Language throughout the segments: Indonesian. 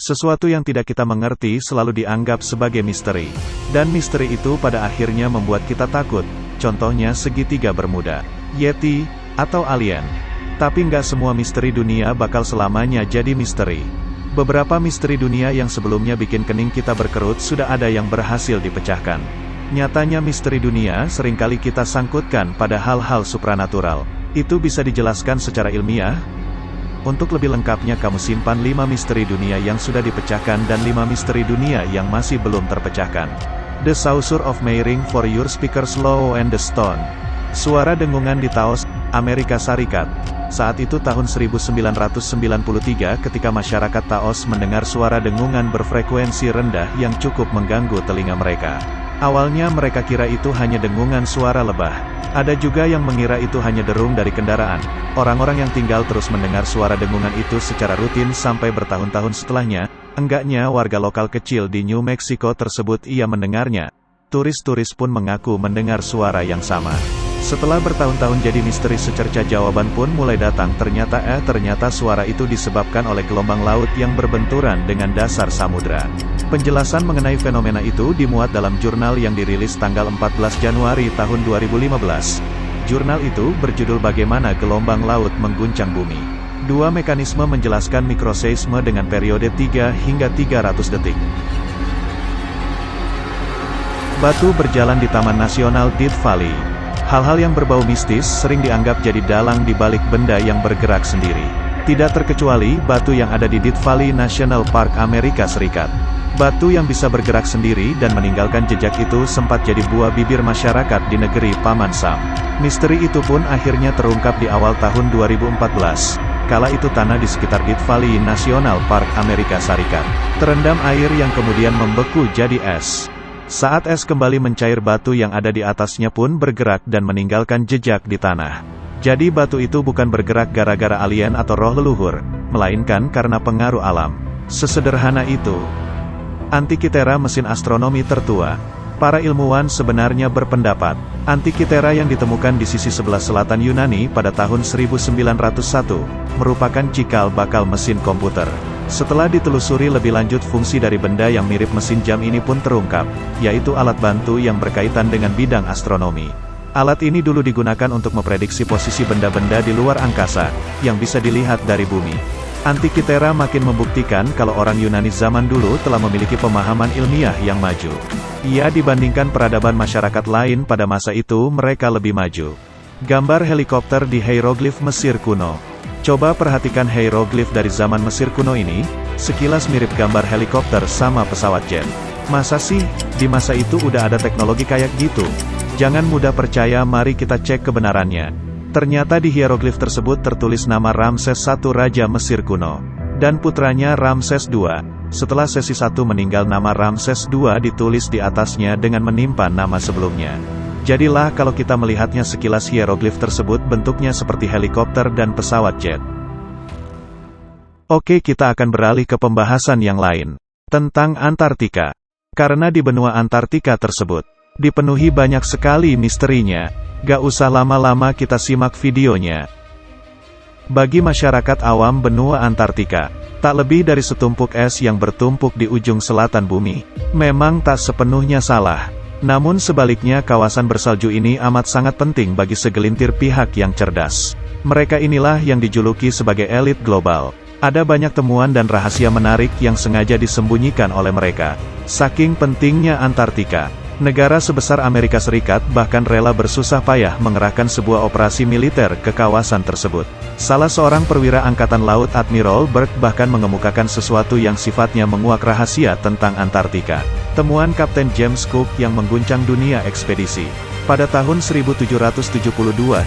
Sesuatu yang tidak kita mengerti selalu dianggap sebagai misteri. Dan misteri itu pada akhirnya membuat kita takut. Contohnya segitiga Bermuda, Yeti, atau alien. Tapi nggak semua misteri dunia bakal selamanya jadi misteri. Beberapa misteri dunia yang sebelumnya bikin kening kita berkerut sudah ada yang berhasil dipecahkan. Nyatanya misteri dunia seringkali kita sangkutkan pada hal-hal supranatural. Itu bisa dijelaskan secara ilmiah. Untuk lebih lengkapnya kamu simpan 5 misteri dunia yang sudah dipecahkan dan 5 misteri dunia yang masih belum terpecahkan. The Saucer of Meering for Your Speakers Slow and the Stone. Suara dengungan di Taos, Amerika Serikat. Saat itu tahun 1993 ketika masyarakat Taos mendengar suara dengungan berfrekuensi rendah yang cukup mengganggu telinga mereka. Awalnya mereka kira itu hanya dengungan suara lebah. Ada juga yang mengira itu hanya derung dari kendaraan. Orang-orang yang tinggal terus mendengar suara dengungan itu secara rutin sampai bertahun-tahun setelahnya. Enggaknya warga lokal kecil di New Mexico tersebut ia mendengarnya. Turis-turis pun mengaku mendengar suara yang sama. Setelah bertahun-tahun jadi misteri, secerca jawaban pun mulai datang. Ternyata suara itu disebabkan oleh gelombang laut yang berbenturan dengan dasar samudra. Penjelasan mengenai fenomena itu dimuat dalam jurnal yang dirilis tanggal 14 Januari tahun 2015. Jurnal itu berjudul Bagaimana Gelombang Laut Mengguncang Bumi. Dua mekanisme menjelaskan mikroseisme dengan periode 3 hingga 300 detik. Batu berjalan di Taman Nasional Death Valley. Hal-hal yang berbau mistis sering dianggap jadi dalang di balik benda yang bergerak sendiri. Tidak terkecuali batu yang ada di Death Valley National Park, Amerika Serikat. Batu yang bisa bergerak sendiri dan meninggalkan jejak itu sempat jadi buah bibir masyarakat di negeri Paman Sam. Misteri itu pun akhirnya terungkap di awal tahun 2014. Kala itu tanah di sekitar Death Valley National Park, Amerika Serikat terendam air yang kemudian membeku jadi es. Saat es kembali mencair, batu yang ada di atasnya pun bergerak dan meninggalkan jejak di tanah. Jadi batu itu bukan bergerak gara-gara alien atau roh leluhur, melainkan karena pengaruh alam. Sesederhana itu. Antikythera, mesin astronomi tertua. Para ilmuwan sebenarnya berpendapat, Antikythera yang ditemukan di sisi sebelah selatan Yunani pada tahun 1901, merupakan cikal bakal mesin komputer. Setelah ditelusuri lebih lanjut, fungsi dari benda yang mirip mesin jam ini pun terungkap, yaitu alat bantu yang berkaitan dengan bidang astronomi. Alat ini dulu digunakan untuk memprediksi posisi benda-benda di luar angkasa, yang bisa dilihat dari bumi. Antikythera makin membuktikan kalau orang Yunani zaman dulu telah memiliki pemahaman ilmiah yang maju. Ia dibandingkan peradaban masyarakat lain pada masa itu, mereka lebih maju. Gambar helikopter di hieroglif Mesir kuno. Coba perhatikan hieroglif dari zaman Mesir kuno ini, sekilas mirip gambar helikopter sama pesawat jet. Masa sih, di masa itu udah ada teknologi kayak gitu? Jangan mudah percaya, mari kita cek kebenarannya. Ternyata di hieroglif tersebut tertulis nama Ramses I, Raja Mesir kuno, dan putranya Ramses II. Setelah sesi 1 meninggal, nama Ramses II ditulis di atasnya dengan menimpa nama sebelumnya. Jadilah kalau kita melihatnya sekilas, hieroglif tersebut bentuknya seperti helikopter dan pesawat jet. Oke, kita akan beralih ke pembahasan yang lain, tentang Antartika. Karena di benua Antartika tersebut dipenuhi banyak sekali misterinya, gak usah lama-lama, kita simak videonya. Bagi masyarakat awam, benua Antartika tak lebih dari setumpuk es yang bertumpuk di ujung selatan bumi. Memang tak sepenuhnya salah. Namun sebaliknya, kawasan bersalju ini amat sangat penting bagi segelintir pihak yang cerdas. Mereka inilah yang dijuluki sebagai elit global. Ada banyak temuan dan rahasia menarik yang sengaja disembunyikan oleh mereka. Saking pentingnya Antartika, negara sebesar Amerika Serikat bahkan rela bersusah payah mengerahkan sebuah operasi militer ke kawasan tersebut. Salah seorang perwira Angkatan Laut, Admiral Burke, bahkan mengemukakan sesuatu yang sifatnya menguak rahasia tentang Antartika. Temuan Kapten James Cook yang mengguncang dunia ekspedisi. Pada tahun 1772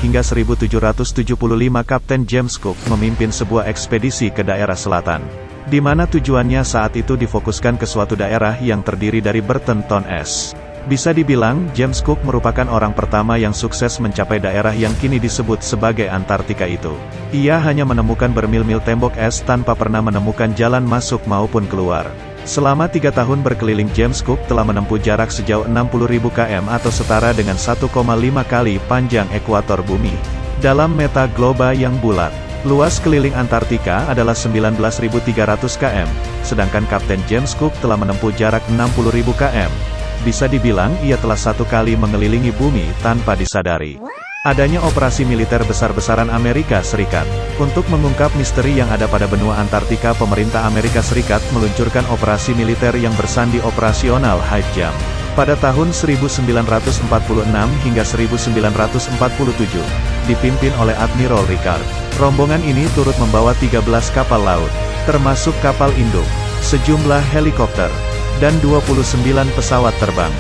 hingga 1775, Kapten James Cook memimpin sebuah ekspedisi ke daerah selatan, di mana tujuannya saat itu difokuskan ke suatu daerah yang terdiri dari bertonton es. Bisa dibilang, James Cook merupakan orang pertama yang sukses mencapai daerah yang kini disebut sebagai Antartika itu. Ia hanya menemukan bermil-mil tembok es tanpa pernah menemukan jalan masuk maupun keluar. Selama 3 tahun berkeliling, James Cook telah menempuh jarak sejauh 60.000 km atau setara dengan 1,5 kali panjang ekuator bumi. Dalam meta globa yang bulat, luas keliling Antartika adalah 19.300 km, sedangkan Kapten James Cook telah menempuh jarak 60.000 km. Bisa dibilang ia telah satu kali mengelilingi bumi tanpa disadari. Adanya operasi militer besar-besaran Amerika Serikat. Untuk mengungkap misteri yang ada pada benua Antartika, pemerintah Amerika Serikat meluncurkan operasi militer yang bersandi operasional High Jump. Pada tahun 1946 hingga 1947, dipimpin oleh Admiral Ricard. Rombongan ini turut membawa 13 kapal laut, termasuk kapal induk, sejumlah helikopter, dan 29 pesawat terbang.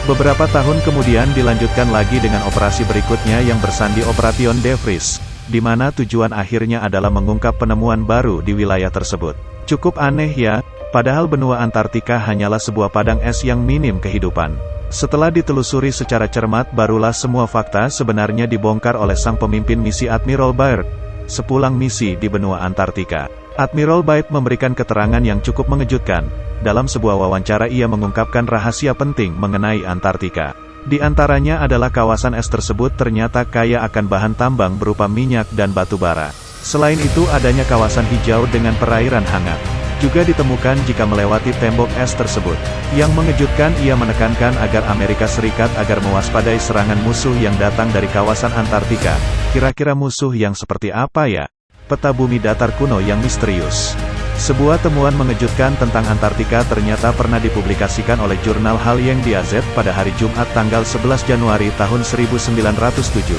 Beberapa tahun kemudian dilanjutkan lagi dengan operasi berikutnya yang bersandi Operation De Vries, di mana tujuan akhirnya adalah mengungkap penemuan baru di wilayah tersebut. Cukup aneh ya, padahal benua Antartika hanyalah sebuah padang es yang minim kehidupan. Setelah ditelusuri secara cermat, barulah semua fakta sebenarnya dibongkar oleh sang pemimpin misi Admiral Byrd. Sepulang misi di benua Antartika, Admiral Byrd memberikan keterangan yang cukup mengejutkan. Dalam sebuah wawancara ia mengungkapkan rahasia penting mengenai Antartika. Di antaranya adalah kawasan es tersebut ternyata kaya akan bahan tambang berupa minyak dan batu bara. Selain itu adanya kawasan hijau dengan perairan hangat. Juga ditemukan jika melewati tembok es tersebut. Yang mengejutkan, ia menekankan agar Amerika Serikat agar mewaspadai serangan musuh yang datang dari kawasan Antartika. Kira-kira musuh yang seperti apa ya? Peta bumi datar kuno yang misterius. Sebuah temuan mengejutkan tentang Antartika ternyata pernah dipublikasikan oleh jurnal Halyeng Diazet pada hari Jumat tanggal 11 Januari tahun 1907.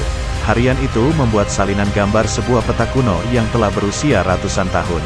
Harian itu membuat salinan gambar sebuah peta kuno yang telah berusia ratusan tahun.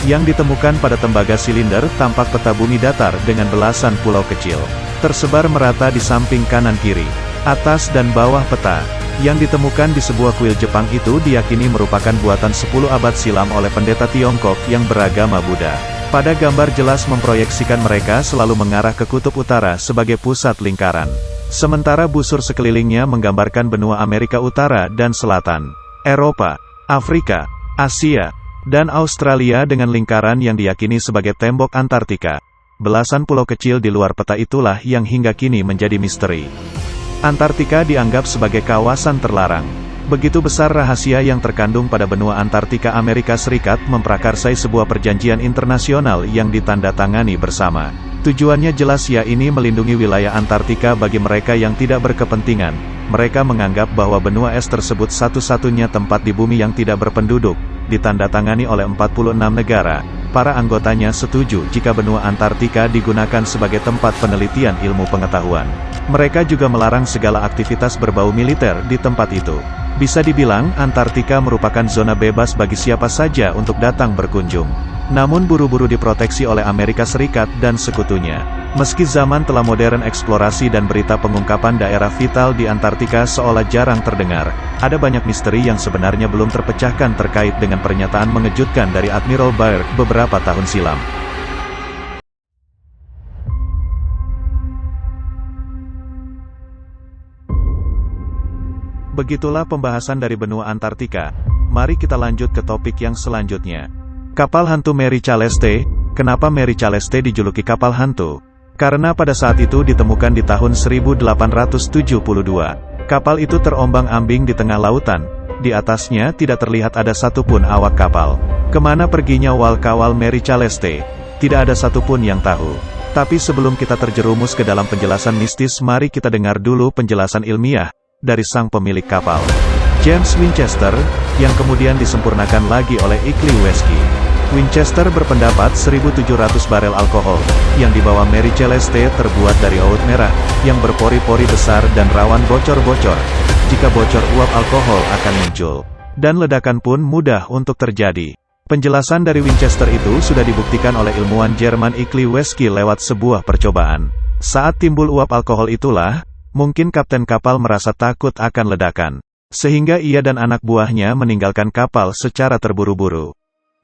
Yang ditemukan pada tembaga silinder tampak peta bumi datar dengan belasan pulau kecil, tersebar merata di samping kanan kiri, atas dan bawah peta. Yang ditemukan di sebuah kuil Jepang itu diyakini merupakan buatan 10 abad silam oleh pendeta Tiongkok yang beragama Buddha. Pada gambar jelas memproyeksikan mereka selalu mengarah ke kutub utara sebagai pusat lingkaran. Sementara busur sekelilingnya menggambarkan benua Amerika Utara dan Selatan, Eropa, Afrika, Asia, dan Australia dengan lingkaran yang diyakini sebagai tembok Antartika. Belasan pulau kecil di luar peta itulah yang hingga kini menjadi misteri. Antartika dianggap sebagai kawasan terlarang. Begitu besar rahasia yang terkandung pada benua Antartika. Amerika Serikat memprakarsai sebuah perjanjian internasional yang ditandatangani bersama. Tujuannya jelas, yakni melindungi wilayah Antartika bagi mereka yang tidak berkepentingan. Mereka menganggap bahwa benua es tersebut satu-satunya tempat di bumi yang tidak berpenduduk. Ditandatangani oleh 46 negara. Para anggotanya setuju jika benua Antartika digunakan sebagai tempat penelitian ilmu pengetahuan. Mereka juga melarang segala aktivitas berbau militer di tempat itu. Bisa dibilang, Antartika merupakan zona bebas bagi siapa saja untuk datang berkunjung. Namun buru-buru diproteksi oleh Amerika Serikat dan sekutunya. Meski zaman telah modern, eksplorasi dan berita pengungkapan daerah vital di Antartika seolah jarang terdengar. Ada banyak misteri yang sebenarnya belum terpecahkan terkait dengan pernyataan mengejutkan dari Admiral Byrd beberapa tahun silam. Begitulah pembahasan dari benua Antartika. Mari kita lanjut ke topik yang selanjutnya. Kapal hantu Mary Celeste. Kenapa Mary Celeste dijuluki kapal hantu? Karena pada saat itu ditemukan di tahun 1872. Kapal itu terombang-ambing di tengah lautan. Di atasnya tidak terlihat ada satupun awak kapal. Kemana perginya kawal Mary Celeste? Tidak ada satupun yang tahu. Tapi sebelum kita terjerumus ke dalam penjelasan mistis, mari kita dengar dulu penjelasan ilmiah dari sang pemilik kapal, James Winchester, yang kemudian disempurnakan lagi oleh Ikliwewski. Winchester berpendapat 1.700 barel alkohol yang dibawa Mary Celeste terbuat dari oat merah yang berpori-pori besar dan rawan bocor-bocor. Jika bocor, uap alkohol akan muncul, dan ledakan pun mudah untuk terjadi. Penjelasan dari Winchester itu sudah dibuktikan oleh ilmuwan Jerman Ikliwewski lewat sebuah percobaan. Saat timbul uap alkohol itulah, mungkin kapten kapal merasa takut akan ledakan, sehingga ia dan anak buahnya meninggalkan kapal secara terburu-buru.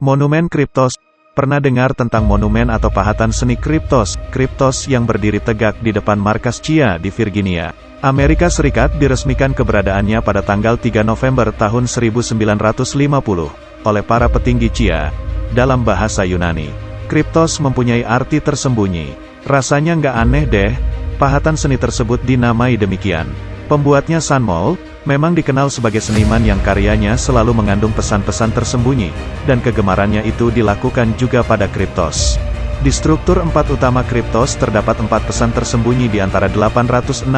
Monumen Kryptos. Pernah dengar tentang monumen atau pahatan seni Kryptos? Kryptos yang berdiri tegak di depan markas CIA di Virginia, Amerika Serikat, diresmikan keberadaannya pada tanggal 3 November tahun 1950 oleh para petinggi CIA. Dalam bahasa Yunani, Kryptos mempunyai arti tersembunyi. Rasanya nggak aneh deh, pahatan seni tersebut dinamai demikian. Pembuatnya Sanmol, memang dikenal sebagai seniman yang karyanya selalu mengandung pesan-pesan tersembunyi, dan kegemarannya itu dilakukan juga pada Kryptos. Di struktur 4 utama Kryptos terdapat 4 pesan tersembunyi di antara 865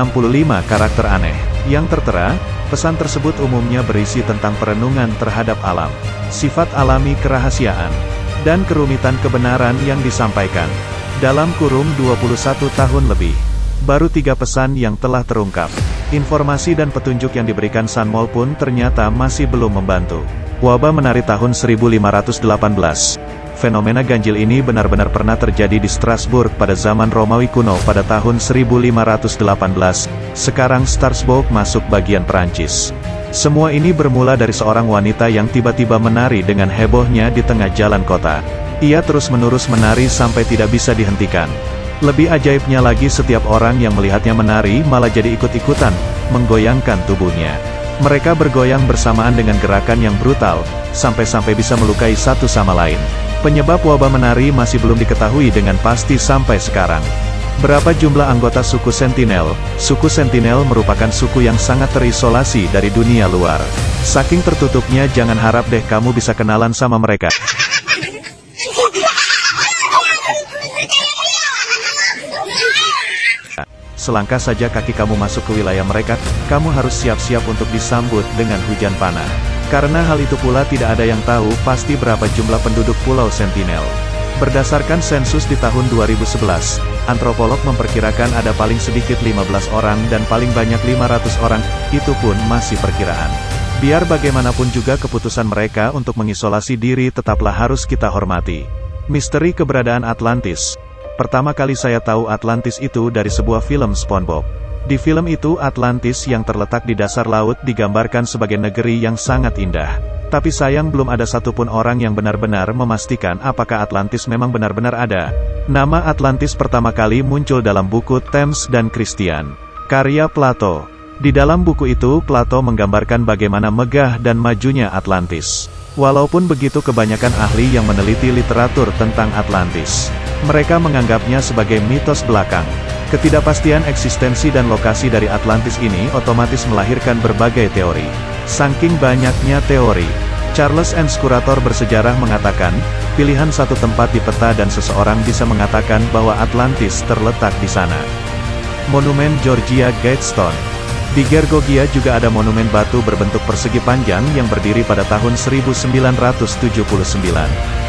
karakter aneh. Yang tertera, pesan tersebut umumnya berisi tentang perenungan terhadap alam, sifat alami kerahasiaan, dan kerumitan kebenaran yang disampaikan. Dalam kurung 21 tahun lebih, baru 3 pesan yang telah terungkap. Informasi dan petunjuk yang diberikan Sun Moll pun ternyata masih belum membantu. Wabah menari tahun 1518. Fenomena ganjil ini benar-benar pernah terjadi di Strasbourg pada zaman Romawi kuno pada tahun 1518. Sekarang Strasbourg masuk bagian Perancis. Semua ini bermula dari seorang wanita yang tiba-tiba menari dengan hebohnya di tengah jalan kota. Ia terus-menerus menari sampai tidak bisa dihentikan. Lebih ajaibnya lagi, setiap orang yang melihatnya menari malah jadi ikut-ikutan, menggoyangkan tubuhnya. Mereka bergoyang bersamaan dengan gerakan yang brutal, sampai-sampai bisa melukai satu sama lain. Penyebab wabah menari masih belum diketahui dengan pasti sampai sekarang. Berapa jumlah anggota suku Sentinel? Suku Sentinel merupakan suku yang sangat terisolasi dari dunia luar. Saking tertutupnya, jangan harap deh kamu bisa kenalan sama mereka. Selangkah saja kaki kamu masuk ke wilayah mereka, kamu harus siap-siap untuk disambut dengan hujan panah. Karena hal itu pula tidak ada yang tahu pasti berapa jumlah penduduk Pulau Sentinel. Berdasarkan sensus di tahun 2011, antropolog memperkirakan ada paling sedikit 15 orang dan paling banyak 500 orang, itu pun masih perkiraan. Biar bagaimanapun juga keputusan mereka untuk mengisolasi diri tetaplah harus kita hormati. Misteri keberadaan Atlantis. Pertama kali saya tahu Atlantis itu dari sebuah film SpongeBob. Di film itu Atlantis yang terletak di dasar laut digambarkan sebagai negeri yang sangat indah. Tapi sayang belum ada satupun orang yang benar-benar memastikan apakah Atlantis memang benar-benar ada. Nama Atlantis pertama kali muncul dalam buku Thames dan Christian, karya Plato. Di dalam buku itu Plato menggambarkan bagaimana megah dan majunya Atlantis. Walaupun begitu, kebanyakan ahli yang meneliti literatur tentang Atlantis, mereka menganggapnya sebagai mitos belakang. Ketidakpastian eksistensi dan lokasi dari Atlantis ini otomatis melahirkan berbagai teori. Saking banyaknya teori, Charles N. Scurator bersejarah mengatakan, pilihan satu tempat di peta dan seseorang bisa mengatakan bahwa Atlantis terletak di sana. Monumen Georgia Guidestone. Di Gergogia juga ada monumen batu berbentuk persegi panjang yang berdiri pada tahun 1979.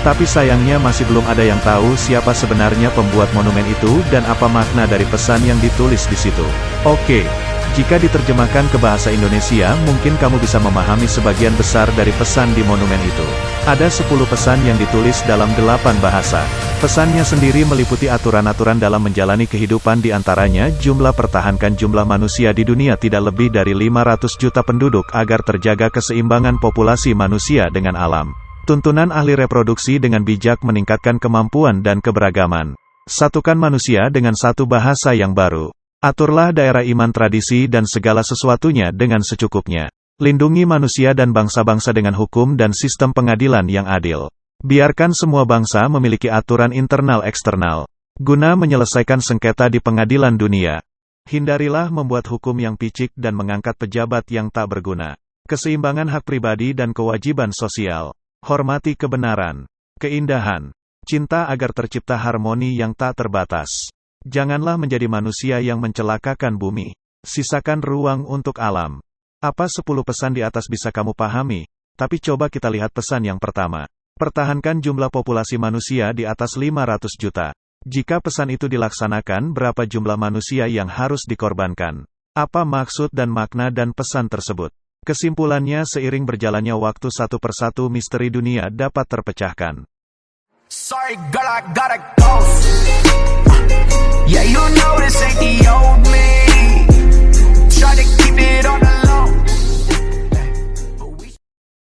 Tapi sayangnya masih belum ada yang tahu siapa sebenarnya pembuat monumen itu dan apa makna dari pesan yang ditulis di situ. Oke, jika diterjemahkan ke bahasa Indonesia, mungkin kamu bisa memahami sebagian besar dari pesan di monumen itu. Ada 10 pesan yang ditulis dalam 8 bahasa. Pesannya sendiri meliputi aturan-aturan dalam menjalani kehidupan, di antaranya jumlah pertahankan jumlah manusia di dunia tidak lebih dari 500 juta penduduk agar terjaga keseimbangan populasi manusia dengan alam. Tuntunan ahli reproduksi dengan bijak meningkatkan kemampuan dan keberagaman. Satukan manusia dengan satu bahasa yang baru. Aturlah daerah iman, tradisi dan segala sesuatunya dengan secukupnya. Lindungi manusia dan bangsa-bangsa dengan hukum dan sistem pengadilan yang adil. Biarkan semua bangsa memiliki aturan internal eksternal, guna menyelesaikan sengketa di pengadilan dunia. Hindarilah membuat hukum yang picik dan mengangkat pejabat yang tak berguna. Keseimbangan hak pribadi dan kewajiban sosial. Hormati kebenaran, keindahan, cinta agar tercipta harmoni yang tak terbatas. Janganlah menjadi manusia yang mencelakakan bumi. Sisakan ruang untuk alam. Apa 10 pesan di atas bisa kamu pahami? Tapi coba kita lihat pesan yang pertama. Pertahankan jumlah populasi manusia di atas 500 juta. Jika pesan itu dilaksanakan, berapa jumlah manusia yang harus dikorbankan? Apa maksud dan makna dan pesan tersebut? Kesimpulannya, seiring berjalannya waktu, satu persatu misteri dunia dapat terpecahkan. Sorry, girl, I gotta go.